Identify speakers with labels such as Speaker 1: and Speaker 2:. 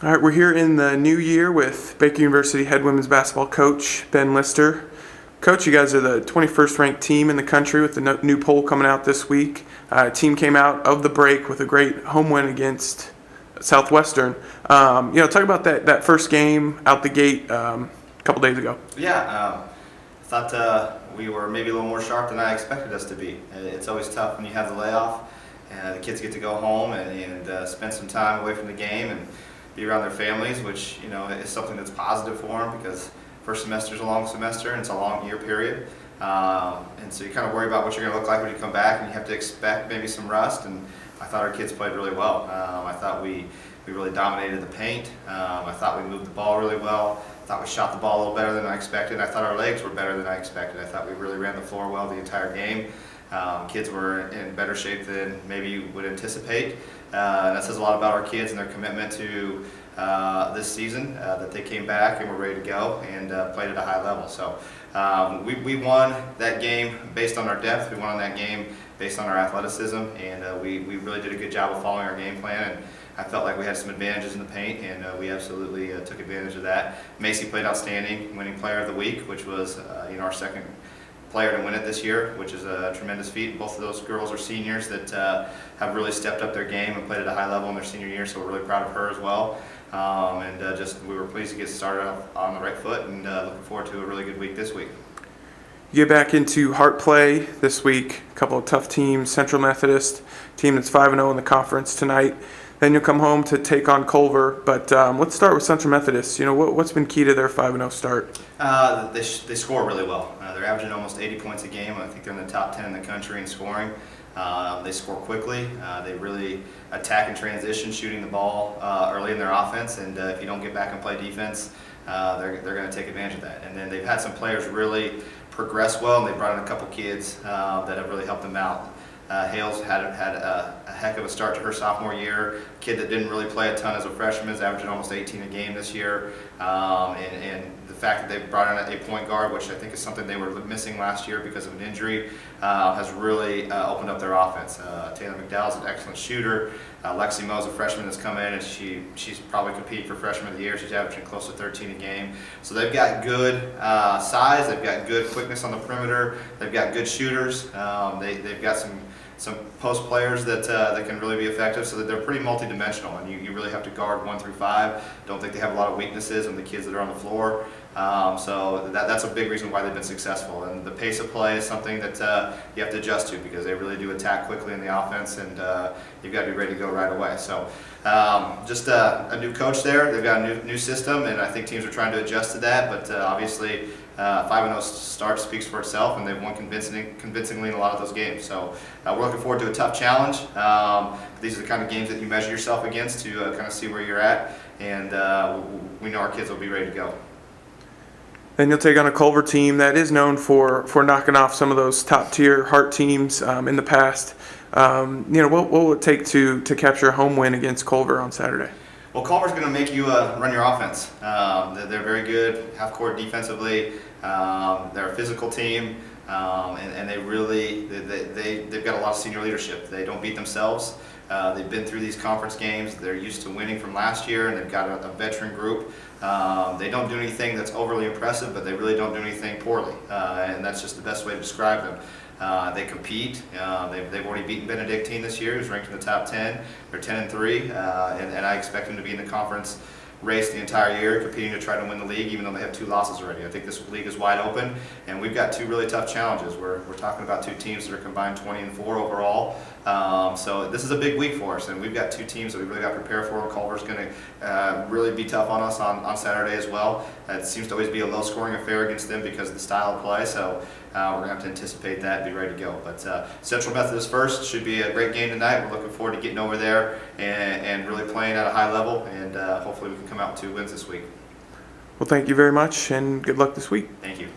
Speaker 1: All right, we're here in the new year with Baker University head women's basketball coach Ben Lister. Coach, you guys are the 21st ranked team in the country with the new poll coming out this week. Team came out of the break with a great home win against Southwestern. Talk about that first game out the gate a couple days ago.
Speaker 2: Yeah, I thought we were maybe a little more sharp than I expected us to be. It's always tough when you have the layoff and the kids get to go home and spend some time away from the game and be around their families, which is something that's positive for them because first semester is a long semester and it's a long year period. And so you kind of worry about what you're going to look like when you come back, and you have to expect maybe some rust. And I thought our kids played really well. I thought we really dominated the paint. I thought we moved the ball really well. I thought we shot the ball a little better than I expected. I thought our legs were better than I expected. I thought we really ran the floor well the entire game. Kids were in better shape than maybe you would anticipate. And that says a lot about our kids and their commitment to this season, that they came back and were ready to go and played at a high level. So we won that game based on our depth. We won that game based on our athleticism, and we really did a good job of following our game plan. And I felt like we had some advantages in the paint, and we absolutely took advantage of that. Macy played outstanding, winning player of the week, which was our second player to win it this year, which is a tremendous feat. Both of those girls are seniors that have really stepped up their game and played at a high level in their senior year, so we're really proud of her as well. We were pleased to get started off on the right foot, and looking forward to a really good week this week.
Speaker 1: You get back into Heart play this week, a couple of tough teams, Central Methodist, team that's 5-0 in the conference tonight. Then you'll come home to take on Culver. But let's start with Central Methodist. What's been key to their 5-0 start?
Speaker 2: They score really well. They're averaging almost 80 points a game. I think they're in the top 10 in the country in scoring. They score quickly. They really attack and transition, shooting the ball early in their offense. And if you don't get back and play defense, they're going to take advantage of that. And then they've had some players really progress well, and they brought in a couple kids that have really helped them out. Hales had a heck of a start to her sophomore year. Kid that didn't really play a ton as a freshman is averaging almost 18 a game this year. And the fact that they brought in a point guard, which I think is something they were missing last year because of an injury, has really opened up their offense. Taylor McDowell's an excellent shooter. Lexi Moe's a freshman that's come in, and she's probably competing for freshman of the year. She's averaging close to 13 a game. So they've got good size. They've got good quickness on the perimeter. They've got good shooters. They've got some post players that can really be effective, so that they're pretty multi-dimensional, and you really have to guard 1 through 5. Don't think they have a lot of weaknesses in the kids that are on the floor. So that's a big reason why they've been successful. And the pace of play is something that you have to adjust to, because they really do attack quickly in the offense, and you've got to be ready to go right away. So just a new coach there. They've got a new system, and I think teams are trying to adjust to that. But obviously, 5-0 start speaks for itself, and they've won convincingly in a lot of those games. So we're looking forward to a tough challenge. These are the kind of games that you measure yourself against to kind of see where you're at, and we know our kids will be ready to go.
Speaker 1: Then you'll take on a Culver team that is known for knocking off some of those top-tier Heart teams in the past. What will it take to capture a home win against Culver on Saturday?
Speaker 2: Well, Culver's going to make you run your offense. They're very good half-court defensively. They're a physical team, and they've got a lot of senior leadership. They don't beat themselves. They've been through these conference games. They're used to winning from last year, and they've got a veteran group. They don't do anything that's overly impressive, but they really don't do anything poorly, and that's just the best way to describe them. They compete. They've already beaten Benedictine this year, who's ranked in the top 10. They're 10-3, and I expect them to be in the conference race the entire year, competing to try to win the league, even though they have 2 losses already. I think this league is wide open, and we've got 2 really tough challenges. We're talking about 2 teams that are combined 20-4 overall. So this is a big week for us, and we've got 2 teams that we really got to prepare for. Culver's going to really be tough on us on Saturday as well. It seems to always be a low-scoring affair against them because of the style of play, so we're going to have to anticipate that and be ready to go. But Central Methodist first should be a great game tonight. We're looking forward to getting over there and really playing at a high level, and hopefully we can come out with 2 wins this week.
Speaker 1: Well, thank you very much, and good luck this week.
Speaker 2: Thank you.